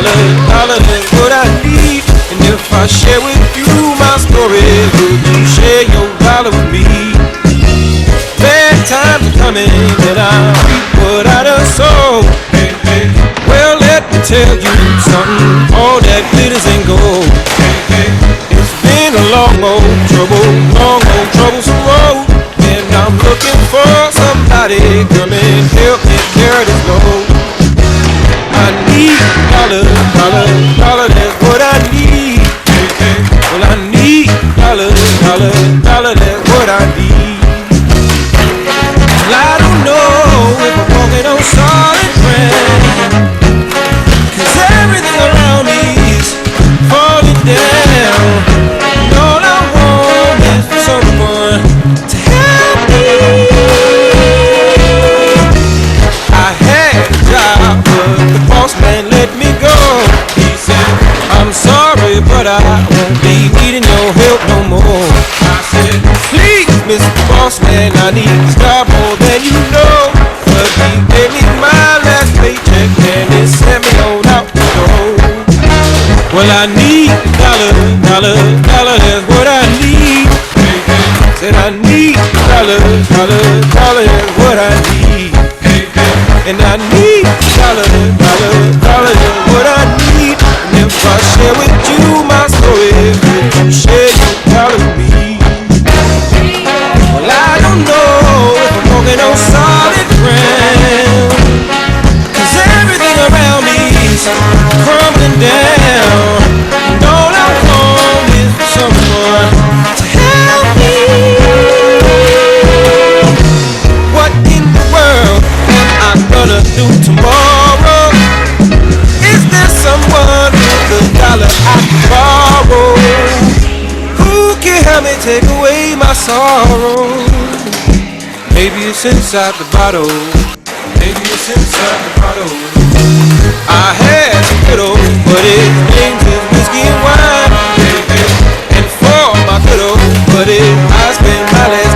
dollar is what I need. And if I share with you my story, would you share your dollar with me? Bad times are coming and I reap what I done sow. Hey, hey. Well, let me tell you something, all that glitters ain't gold. Hey, hey. It's been a long old troublesome road, and I'm looking for somebody come and help me carry this load. I need dollar, that's what I need. Hey, hey. Well, I need dollar, that's what I need. Well, I don't know if I'm walking on solid ground, 'cause everything around me is falling down. And all I want is for someone to help me. I had a job, but the boss man let me go. He said, I'm sorry, but I won't be needing your help no more. I said, please, Mr. Boss Man, I need this job more than you know. But he gave me my last paycheck and it sent me on out the door. Well, I need dollar, that's what I need. Said I need dollar, that's what I need. And I need dollar, that's what I need. And if I share with you my story, would you share your dollar with me? Well, I don't know if I'm walking on solid ground, 'cause everything around me is crumbling down. And all I want is someone to help me. What in the world am I gonna do tomorrow? Is there someone with a dollar I can borrow? Who can help me take away my sorrow? Maybe it's inside the bottle. Maybe it's inside the bottle. I had some widow, but it named his whiskey and wine. And for my widow, but I spent my last